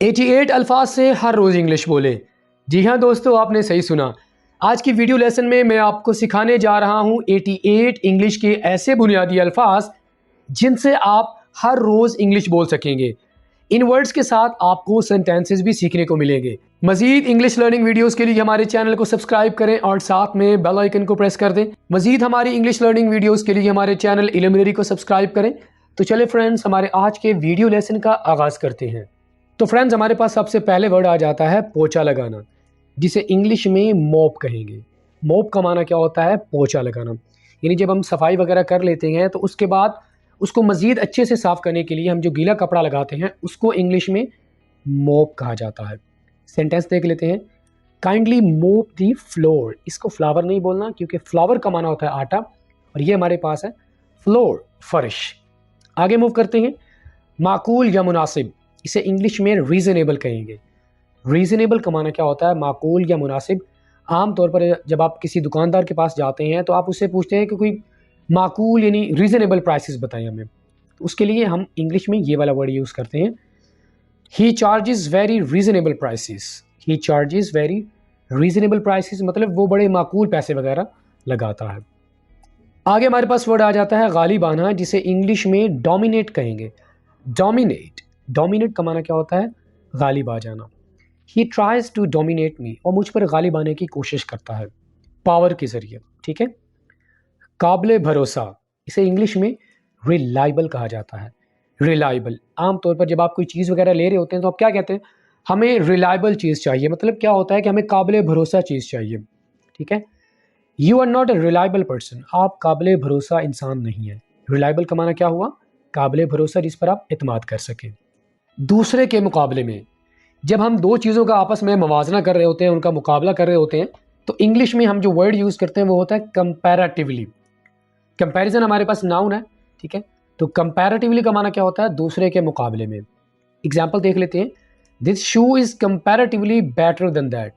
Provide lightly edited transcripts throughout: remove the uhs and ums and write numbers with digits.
88 अल्फाज से हर रोज़ इंग्लिश बोले। जी हाँ दोस्तों, आपने सही सुना। आज की वीडियो लेसन में मैं आपको सिखाने जा रहा हूँ 88 इंग्लिश के ऐसे बुनियादी अल्फाज जिनसे आप हर रोज़ इंग्लिश बोल सकेंगे। इन वर्ड्स के साथ आपको सेंटेंसेस भी सीखने को मिलेंगे। मजीद इंग्लिश लर्निंग वीडियोस के लिए हमारे चैनल को सब्सक्राइब करें और साथ में बेल आइकन को प्रेस कर दें। मजीद हमारी इंग्लिश लर्निंग वीडियोस के लिए हमारे चैनल इल्मिनरी को सब्सक्राइब करें। तो चले फ्रेंड्स, हमारे आज के वीडियो लेसन का आगाज़ करते हैं। तो फ्रेंड्स, हमारे पास सबसे पहले वर्ड आ जाता है पोछा लगाना, जिसे इंग्लिश में मॉप कहेंगे। मॉप का माना क्या होता है? पोछा लगाना। यानी जब हम सफाई वगैरह कर लेते हैं तो उसके बाद उसको मज़ीद अच्छे से साफ़ करने के लिए हम जो गीला कपड़ा लगाते हैं उसको इंग्लिश में मॉप कहा जाता है। सेंटेंस देख लेते हैं। काइंडली मॉप दी फ्लोर। इसको फ्लावर नहीं बोलना, क्योंकि फ्लावर का माना होता है आटा और ये हमारे पास है फ्लोर, फर्श। आगे मूव करते हैं। माकूल या मुनासिब, इसे इंग्लिश में रीज़नेबल कहेंगे। रीज़नेबल का माना क्या होता है? माकूल या मुनासिब। आम तौर पर जब आप किसी दुकानदार के पास जाते हैं तो आप उससे पूछते हैं कि कोई माकूल यानी रीज़नेबल प्राइसेस बताएं हमें। तो उसके लिए हम इंग्लिश में ये वाला वर्ड यूज़ करते हैं, ही चार्जेस वेरी रीज़नेबल प्राइसेस। ही चार्जेस वेरी रीज़नेबल प्राइसेस मतलब वो बड़े माकूल पैसे वगैरह लगाता है। आगे हमारे पास वर्ड आ जाता है गालिब आना, जिसे इंग्लिश में डोमिनेट कहेंगे। डोमिनेट, डोमिनेट का माना क्या होता है? गालिब आ जाना। ही ट्राइज टू डोमिनेट मी, और मुझ पर गालिब आने की कोशिश करता है पावर के ज़रिए। ठीक है। काबिल भरोसा, इसे इंग्लिश में रिलायबल कहा जाता है। रिलायबल, आम तौर पर जब आप कोई चीज़ वगैरह ले रहे होते हैं तो आप क्या कहते हैं? हमें रिलायबल चीज़ चाहिए। मतलब क्या होता है कि हमें काबिल भरोसा चीज़ चाहिए। ठीक है। You are not a reliable person, आप काबिल भरोसा इंसान नहीं है। रिलायबल का माना क्या हुआ? काबिल भरोसा, जिस पर आप इत्मीनान कर सकें। दूसरे के मुकाबले में, जब हम दो चीज़ों का आपस में मवाजना कर रहे होते हैं, उनका मुकाबला कर रहे होते हैं, तो इंग्लिश में हम जो वर्ड यूज़ करते हैं वो होता है कंपैरेटिवली। कंपैरिजन हमारे पास नाउन है। ठीक है। तो कंपैरेटिवली का माना क्या होता है? दूसरे के मुकाबले में। एग्जाम्पल देख लेते हैं। This shoe is comparatively better than that.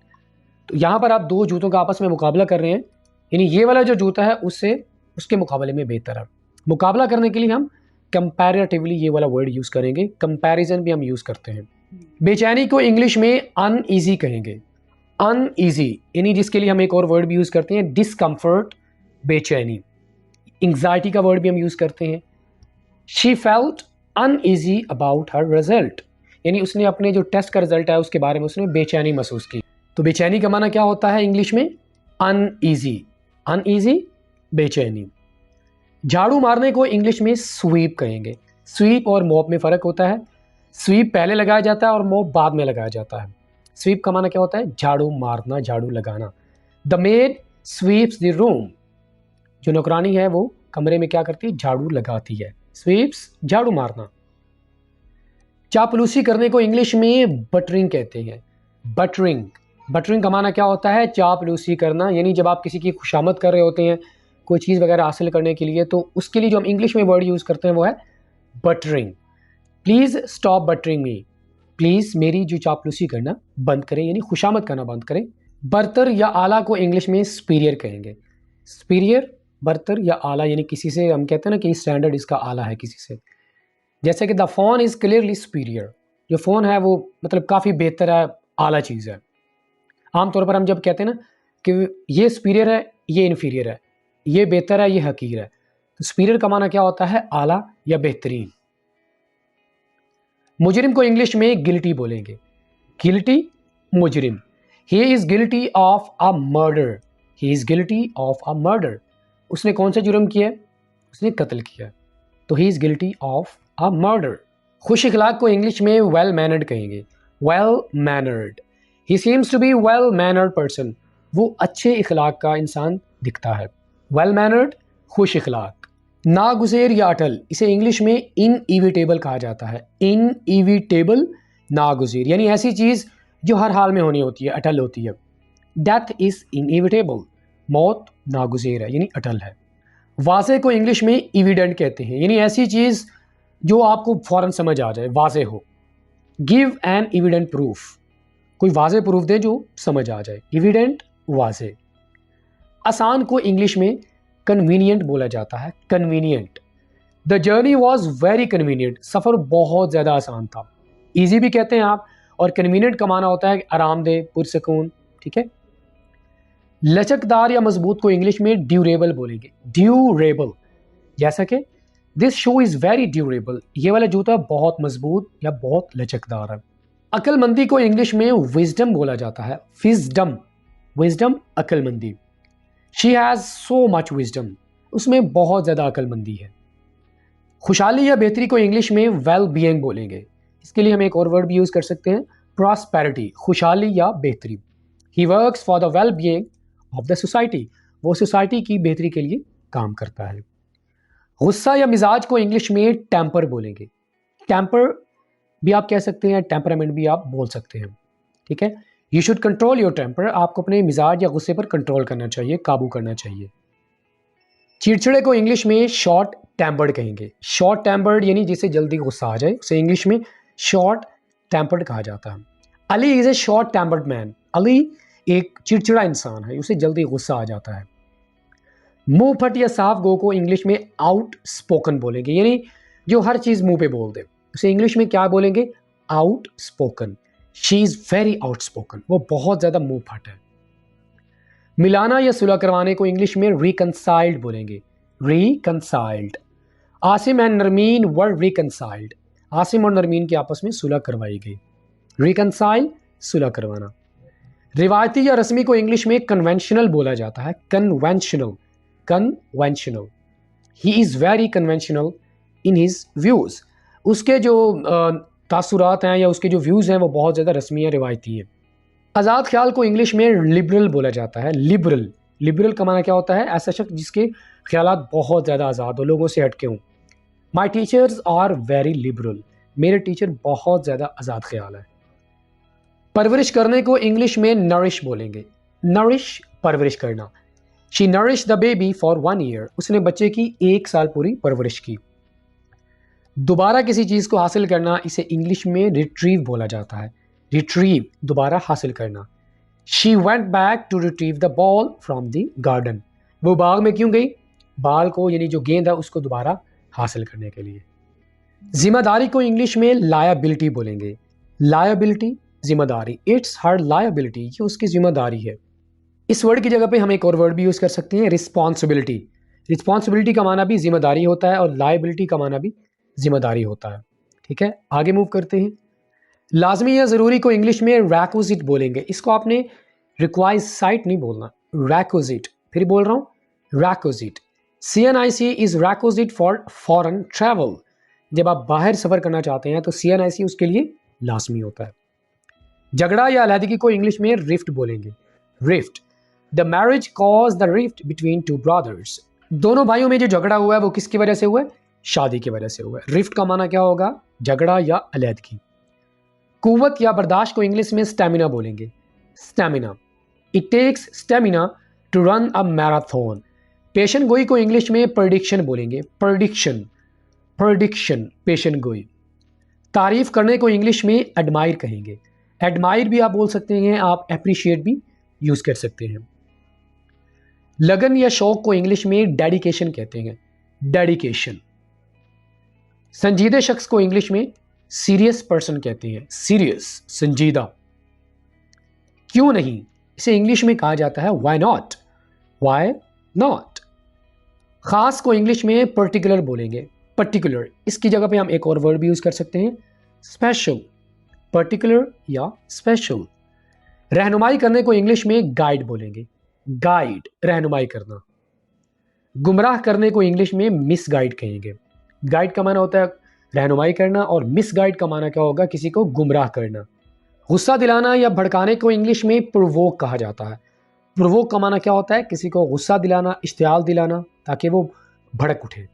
तो यहाँ पर आप दो जूतों का आपस में मुकाबला कर रहे हैं, यानी ये वाला जो जूता है उससे उसके मुकाबले में बेहतर है। मुकाबला करने के लिए हम कंपैरेटिवली ये वाला वर्ड यूज़ करेंगे। कंपैरिजन भी हम यूज़ करते हैं। बेचैनी को इंग्लिश में अनईजी कहेंगे। अनईजी यानी जिसके लिए हम एक और वर्ड भी यूज़ करते हैं, डिसकम्फर्ट, बेचैनी। एंग्जाइटी का वर्ड भी हम यूज़ करते हैं। She felt uneasy about her result, यानी उसने अपने जो टेस्ट का रिजल्ट है उसके बारे में उसने बेचैनी महसूस की। तो बेचैनी का माना क्या होता है इंग्लिश में? अनईजी। अनईजी, बेचैनी। झाड़ू मारने को इंग्लिश में स्वीप कहेंगे। स्वीप और मॉप में फ़र्क होता है। स्वीप पहले लगाया जाता है और मॉप बाद में लगाया जाता है। स्वीप का माना क्या होता है? झाड़ू मारना, झाड़ू लगाना। The made sweeps the room, जो नौकरानी है वो कमरे में क्या करती है? झाड़ू लगाती है। स्वीप्स, झाड़ू मारना। चापलूसी करने को इंग्लिश में बटरिंग कहते हैं। बटरिंग, बटरिंग का माना क्या होता है? चापलूसी करना, यानी जब आप किसी की खुशामद कर रहे होते हैं कोई चीज़ वगैरह हासिल करने के लिए, तो उसके लिए जो हम इंग्लिश में वर्ड यूज़ करते हैं वो है buttering. Please stop buttering me, please मेरी जो चापलूसी करना बंद करें, यानी खुशामद करना बंद करें। बरतर या आला को इंग्लिश में सुपीरियर कहेंगे। सुपीरियर, बरतर या आला, यानी किसी से हम कहते हैं ना कि स्टैंडर्ड इसका आला है किसी से। जैसे कि the phone is clearly superior, जो फ़ोन है वो मतलब काफ़ी बेहतर है, आला चीज़ है। आमतौर पर हम जब कहते हैं ना कि ये सुपीरियर है, ये इन्फीरियर है, ये बेहतर है, ये हकीर है, तो सुपीरियर का माना क्या होता है? आला या बेहतरीन। मुजरिम को इंग्लिश में गिल्टी बोलेंगे। गिल्टी, मुजरिम। ही is guilty of a murder, he is guilty of a murder. उसने कौन सा जुर्म किया है? उसने कत्ल किया, तो he is guilty of a murder. खुश इखलाक को इंग्लिश में वेल मैनर्ड कहेंगे। Well mannered, he seems to be well mannered person, वो अच्छे इखलाक का इंसान दिखता है। वेल मैनर्ड, खुश इखलाक। नागुज़ेर या अटल, इसे इंग्लिश में इनइविटेबल कहा जाता है। इनइविटेबल, नागुज़ेर, यानी ऐसी चीज़ जो हर हाल में होनी होती है, अटल होती है। डेथ इज़ इनइविटेबल, मौत नागुज़ेर है, यानी अटल है। वाज़े को इंग्लिश में एविडेंट कहते हैं, यानी ऐसी चीज़ जो आपको फ़ौरन समझ आ जाए, वाज़े हो। गिव एन एविडेंट प्रूफ, कोई वाज़े प्रूफ दे जो समझ आ जाए, एविडेंट, वाज़े। आसान को इंग्लिश में कन्वीनियंट बोला जाता है। Convenient, the journey was very convenient, सफ़र बहुत ज़्यादा आसान था। ईजी भी कहते हैं आप और कन्वीनियंट का माना होता है आरामदेह, पुरसकून। ठीक है। लचकदार या मजबूत को इंग्लिश में ड्यूरेबल बोलेंगे, ड्यूरेबल। जैसा कि this shoe is very durable, ये वाला जूता बहुत मजबूत या बहुत लचकदार है। अक्लमंदी को इंग्लिश में विजडम बोला जाता है, विजडम, विजडम अक्लमंदी। She has so much wisdom, उसमें बहुत ज़्यादा अक्लमंदी है। खुशहाली या बेहतरी को इंग्लिश में वेल बीइंग बोलेंगे। इसके लिए हम एक और वर्ड भी यूज़ कर सकते हैं, प्रॉस्पेरिटी, खुशहाली या बेहतरी। He works for the well being of the society, वो सोसाइटी की बेहतरी के लिए काम करता है। गुस्सा या मिजाज को इंग्लिश में टेम्पर बोलेंगे। टेम्पर भी आप कह सकते हैं, टेम्परामेंट भी आप बोल सकते हैं। ठीक है। You should control your temper, आपको अपने मिजाज या गुस्से पर कंट्रोल करना चाहिए, काबू करना चाहिए। चिड़चिड़े को इंग्लिश में शॉर्ट टेम्पर्ड कहेंगे। शॉर्ट टेम्पर्ड यानी जिसे जल्दी गुस्सा आ जाए, उसे इंग्लिश में शॉर्ट टेम्पर्ड कहा जाता है। Ali is a short tempered man, Ali एक चिड़चिड़ा इंसान है, उसे जल्दी गुस्सा आ जाता है। मुंह फट या साफ गो को इंग्लिश में आउट स्पोकन बोलेंगे, यानी जो हर चीज मुंह पे बोल दे, उसे इंग्लिश में क्या बोलेंगे, out spoken. She is very out spoken, वो बहुत ज्यादा मुंह फट है। मिलाना या सुलह करवाने को इंग्लिश में रिकंसाइल्ड बोलेंगे, रिकंसाइल्ड। आसिम एंड नरमीन वर रिकंसाइल्ड, आसिम और नरमीन की आपस में सुलह करवाई गई। रिकंसाइल, सुलह करवाना। रिवायती या रस्मी को इंग्लिश में कन्वेंशनल बोला जाता है, conventional, conventional. He is very conventional in his views, उसके जो तासुरात हैं या उसके जो व्यूज़ हैं वो बहुत ज़्यादा रस्मी या रिवायती हैं। आज़ाद ख्याल को इंग्लिश में लिबरल बोला जाता है, लिबरल। लिबरल का माना क्या होता है, ऐसा शख्स जिसके ख्यालात बहुत ज़्यादा आज़ाद हो, लोगों से हटके हों। My teachers are very liberal, मेरे टीचर बहुत ज़्यादा आज़ाद ख्याल है। परवरिश करने को इंग्लिश में नरिश बोलेंगे, नरिश, परवरिश करना। She nourish the baby for 1 year, उसने बच्चे की 1 साल पूरी परवरिश की। दोबारा किसी चीज़ को हासिल करना, इसे इंग्लिश में रिट्रीव बोला जाता है, रिट्रीव, दोबारा हासिल करना। She went back to retrieve the ball from the garden, वो बाग में क्यों गई, बाल को यानी जो गेंद है उसको दोबारा हासिल करने के लिए। जिम्मेदारी को इंग्लिश में लायबिलिटी बोलेंगे, लायबिलिटी, जिम्मेदारी। इट्स हर लायबिलिटी, ये उसकी जिम्मेदारी है। इस वर्ड की जगह पे हम एक और वर्ड भी यूज़ कर सकते हैं, रिस्पॉन्सिबिलिटी। रिस्पॉन्सिबिलिटी का माना भी जिम्मेदारी होता है और लायबिलिटी का माना भी जिम्मेदारी होता है। ठीक है, आगे मूव करते हैं। लाजमी या ज़रूरी को इंग्लिश में रैक्विजिट बोलेंगे। इसको आपने रिक्वाइसाइट नहीं बोलना, रैक्विजिट। फिर बोल रहा हूँ, requisite. CNIC is requisite for foreign travel, जब आप बाहर सफ़र करना चाहते हैं तो CNIC उसके लिए लाजमी होता है। झगड़ा या अलहदगी को इंग्लिश में रिफ्ट बोलेंगे, rift. The marriage cause the rift between 2 brothers, दोनों भाइयों में जो झगड़ा हुआ है वो किसकी वजह से हुआ है, शादी की वजह से हुआ है। रिफ्ट का माना क्या होगा, झगड़ा या अलहदगी। कुव्वत या बर्दाश्त को इंग्लिश में स्टैमिना बोलेंगे, stamina. It takes stamina to run a marathon. पेशन गोई को इंग्लिश में प्रेडिक्शन बोलेंगे, प्रेडिक्शन, प्रेडिक्शन, पेशन गोई। तारीफ करने को इंग्लिश में एडमायर कहेंगे, एडमायर भी आप बोल सकते हैं, आप एप्रिशिएट भी यूज कर सकते हैं। लगन या शौक को इंग्लिश में डेडिकेशन कहते हैं, डेडिकेशन। संजीदे शख्स को इंग्लिश में सीरियस पर्सन कहते हैं, सीरियस, संजीदा। क्यों नहीं, इसे इंग्लिश में कहा जाता है व्हाई नॉट, व्हाई नॉट। खास को इंग्लिश में पर्टिकुलर बोलेंगे, पर्टिकुलर। इसकी जगह पे हम एक और वर्ड भी यूज कर सकते हैं, स्पेशल, पर्टिकुलर या स्पेशल। रहनुमाई करने को इंग्लिश में गाइड बोलेंगे, गाइड, रहनुमाई करना। गुमराह करने को इंग्लिश में मिस गाइड कहेंगे। गाइड का माना होता है रहनुमाई करना और मिस गाइड का माना क्या होगा, किसी को गुमराह करना। गुस्सा दिलाना या भड़काने को इंग्लिश में प्रोवोक कहा जाता है। प्रोवोक का माना क्या होता है, किसी को गुस्सा दिलाना, इश्तियाल दिलाना ताकि वो भड़क उठे।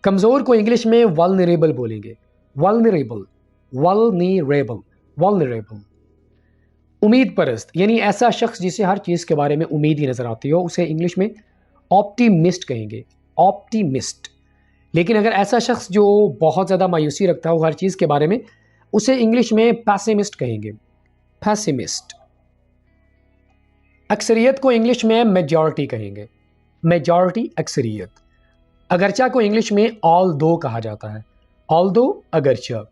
कमज़ोर को इंग्लिश में वल्नरेबल बोलेंगे, वल्नरेबल, वल्नरेबल, वल्नरेबल। उम्मीद परस्त यानी ऐसा शख्स जिसे हर चीज़ के बारे में उम्मीद ही नज़र आती हो, उसे इंग्लिश में ऑप्टिमिस्ट कहेंगे, ऑप्टिमिस्ट। लेकिन अगर ऐसा शख्स जो बहुत ज़्यादा मायूसी रखता हो हर चीज़ के बारे में, उसे इंग्लिश में पैसिमिस्ट कहेंगे, पैसिमिस्ट। अक्सरियत को इंग्लिश में मेजॉरिटी कहेंगे, मेजॉरिटी, अक्सरियत। अगरचा को इंग्लिश में ऑल दो कहा जाता है, ऑल दो, अगरचा।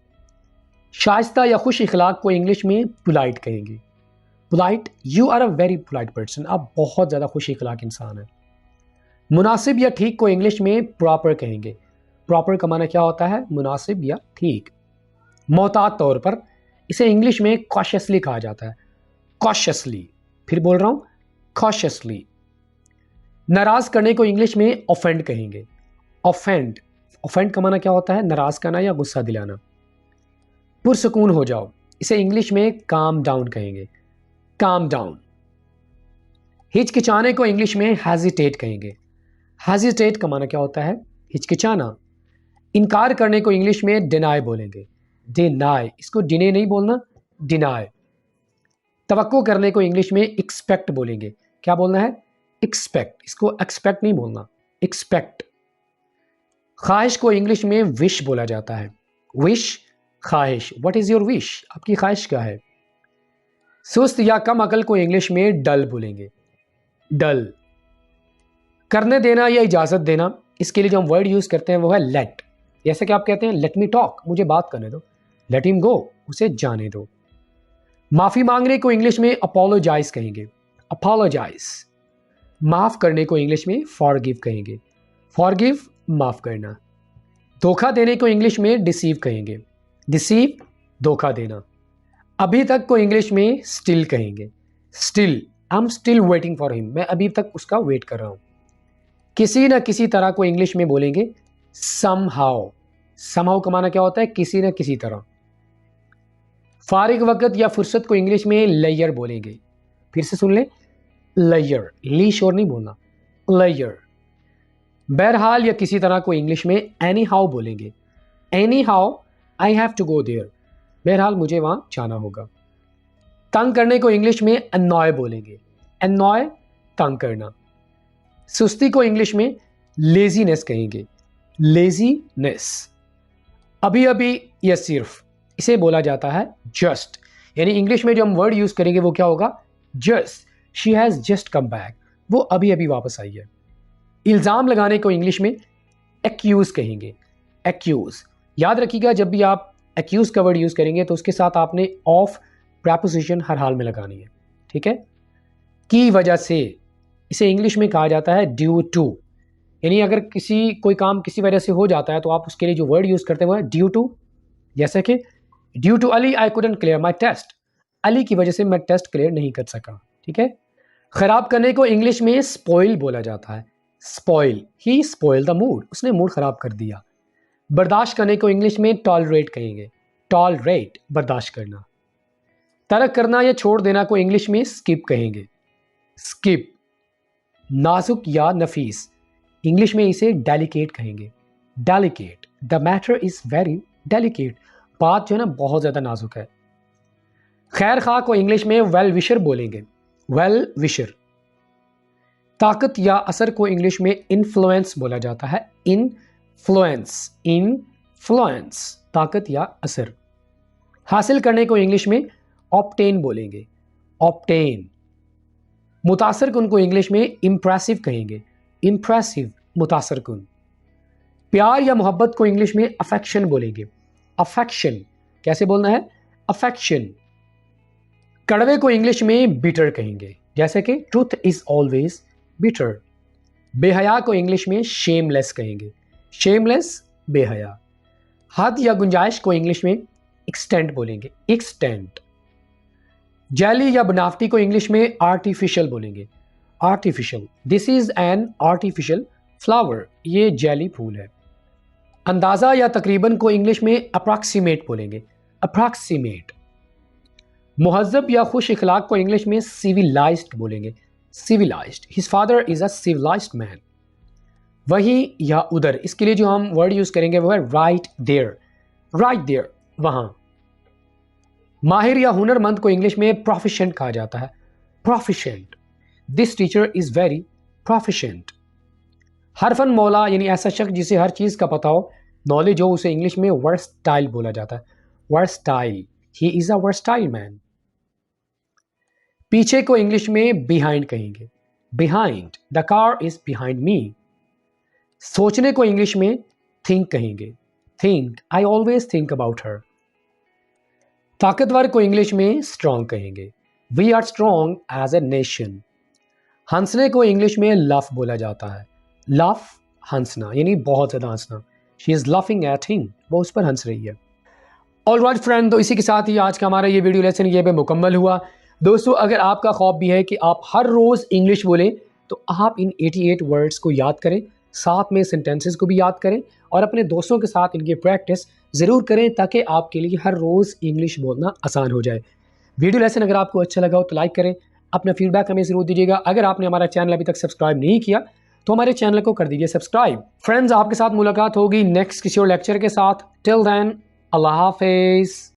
शाइस्ता या खुश इखलाक को इंग्लिश में पोलाइट कहेंगे। Polite, you are a very polite person, आप बहुत ज़्यादा खुश इखलाक इंसान हैं। मुनासिब या ठीक को इंग्लिश में प्रॉपर कहेंगे। प्रॉपर का माना क्या होता है? मुनासिब या ठीक। मोहतात तौर पर इसे इंग्लिश में कॉशियसली कहा जाता है। कॉशियसली, फिर बोल रहा हूं, कॉशियसली। नाराज करने को इंग्लिश में ऑफेंड कहेंगे। ऑफेंड, ऑफेंड का माना क्या होता है? नाराज करना या गुस्सा दिलाना। पुरसुकून हो जाओ, इसे इंग्लिश में काम डाउन कहेंगे। Calm down. हिचकिचाने को इंग्लिश में हेजिटेट कहेंगे। हेजिटेट का माना क्या होता है? हिचकिचाना। इनकार करने को इंग्लिश में डिनाई बोलेंगे। डिनाई, इसको डिने नहीं बोलना, डिनाई। तवक्को करने को इंग्लिश में एक्सपेक्ट बोलेंगे। क्या बोलना है? एक्सपेक्ट, इसको एक्सपेक्ट नहीं बोलना, एक्सपेक्ट। ख्वाहिश को इंग्लिश में विश बोला जाता है। विश, ख्वाहिश। What is your wish? आपकी ख्वाहिश क्या है? सुस्त या कम अकल को इंग्लिश में डल बोलेंगे। डल। करने देना या इजाजत देना, इसके लिए जो हम वर्ड यूज करते हैं वो है लेट। जैसे कि आप कहते हैं लेट मी टॉक, मुझे बात करने दो। लेट हिम गो, उसे जाने दो। माफी मांगने को इंग्लिश में अपोलोजाइज कहेंगे। अपोलोजाइज। माफ करने को इंग्लिश में फॉरगिव कहेंगे। फॉरगिव, माफ करना। धोखा देने को इंग्लिश में डिसीव कहेंगे। डिसीव, धोखा देना। अभी तक को इंग्लिश में स्टिल कहेंगे। Still, I am still waiting for him, मैं अभी तक उसका वेट कर रहा हूं। किसी न किसी तरह को इंग्लिश में बोलेंगे समहाउ। समहाउ का माना क्या होता है? किसी न किसी तरह। फारिग वक्त या फुर्सत को इंग्लिश में लेयर बोलेंगे। फिर से सुन ले, लेयर, ली शोर नहीं बोलना, लेयर। बहरहाल या किसी तरह को इंग्लिश में एनी हाउ बोलेंगे। Anyhow, I have to go there, बहरहाल मुझे वहां जाना होगा। तंग करने को इंग्लिश में अनॉय बोलेंगे। अनॉय, तंग करना। सुस्ती को इंग्लिश में लेजीनेस कहेंगे। लेजीनेस। अभी अभी या सिर्फ, इसे बोला जाता है जस्ट। यानी इंग्लिश में जो हम वर्ड यूज करेंगे वो क्या होगा? Just. She has just come back, वो अभी अभी वापस आई है। इल्जाम लगाने को इंग्लिश में एक्यूज कहेंगे। एक्यूज। याद रखिएगा, जब भी आप एक्यूज का वर्ड यूज करेंगे तो उसके साथ आपने ऑफ प्रेपोजिशन हर हाल में लगानी है, ठीक है? की वजह से, इसे इंग्लिश में कहा जाता है ड्यू टू। यानी अगर कोई काम किसी वजह से हो जाता है तो आप उसके लिए जो वर्ड यूज करते हैं ड्यू टू। जैसे कि due to Ali I couldn't clear my test, Ali की वजह से मैं टेस्ट क्लियर नहीं कर सका, ठीक है? खराब करने को इंग्लिश में स्पॉइल बोला जाता है। Spoil, he spoil the mood, उसने मूड खराब कर दिया। बर्दाश्त करने को इंग्लिश में टॉलरेट कहेंगे। टॉलरेट, बर्दाश्त करना। तर्क करना या छोड़ देना को इंग्लिश में स्किप कहेंगे। स्किप। नाजुक या नफीस, इंग्लिश में इसे डेलिकेट कहेंगे। Delicate, the matter is very delicate, बात जो है ना बहुत ज्यादा नाजुक है। खैर खा को इंग्लिश में वेल विशर बोलेंगे। Well wisher. ताकत या असर को इंग्लिश में इन्फ्लुएंस बोला जाता है। इन्फ्लुएंस, इन्फ्लुएंस, ताकत या असर। हासिल करने को इंग्लिश में ऑब्टेन बोलेंगे। ऑब्टेन। मुतासर कुन को इंग्लिश में इंप्रेसिव कहेंगे। इंप्रेसिव, मुतासर कुन। प्यार या मोहब्बत को इंग्लिश में अफेक्शन बोलेंगे। अफेक्शन, कैसे बोलना है? अफेक्शन। कड़वे को इंग्लिश में बिटर कहेंगे, जैसे कि ट्रूथ इज ऑलवेज बिटर। बेहया को इंग्लिश में शेमलेस कहेंगे। शेमलेस, बेहया। हद या गुंजाइश को इंग्लिश में एक्सटेंट बोलेंगे। एक्सटेंट। जैली या बनावटी को इंग्लिश में आर्टिफिशियल बोलेंगे। Artificial, this is an artificial flower, ये जैली फूल है। अंदाजा या तकरीबन को इंग्लिश में अप्रॉक्सीमेट बोलेंगे। अप्रॉक्सीमेट। मुहज्जब या खुश इखलाक को इंग्लिश में सिविलाइज्ड बोलेंगे। Civilised, his father is a civilised man. वहीं या उधर, इसके लिए जो हम वर्ड यूज करेंगे वो है राइट देयर। राइट देयर, वहां। माहिर या हुनरमंद को इंग्लिश में प्रोफिशिएंट कहा जाता है। Proficient, this teacher is very proficient. हरफन मौला यानी ऐसा शख्स जिसे हर चीज का पता हो, नॉलेज हो, उसे इंग्लिश में वर्सटाइल बोला जाता है। Versatile, he is a versatile man. पीछे को इंग्लिश में बिहाइंड कहेंगे। Behind, the car is behind me. सोचने को इंग्लिश में थिंक कहेंगे। Think, I always think about her. ताकतवर को इंग्लिश में स्ट्रॉन्ग कहेंगे। We are strong as a nation. हंसने को इंग्लिश में लफ बोला जाता है। लफ हंसना, यानी बहुत ज़्यादा हंसना। She is laughing at him, वो उस पर हंस रही है। ऑल राइट फ्रेंड, तो इसी के साथ ही आज का हमारा ये वीडियो लेसन ये पे मुकम्मल हुआ। दोस्तों, अगर आपका ख्वाब भी है कि आप हर रोज़ इंग्लिश बोलें, तो आप इन 88 वर्ड्स को याद करें, साथ में सेंटेंसेस को भी याद करें और अपने दोस्तों के साथ इनकी प्रैक्टिस ज़रूर करें ताकि आपके लिए हर रोज़ इंग्लिश बोलना आसान हो जाए। वीडियो लेसन अगर आपको अच्छा लगा हो तो लाइक करें, अपना फीडबैक हमें ज़रूर दीजिएगा। अगर आपने हमारा चैनल अभी तक सब्सक्राइब नहीं किया तो हमारे चैनल को कर दीजिए सब्सक्राइब। फ्रेंड्स, आपके साथ मुलाकात होगी नेक्स्ट किसी और लेक्चर के साथ। टिल देन, अल्लाह हाफिज़।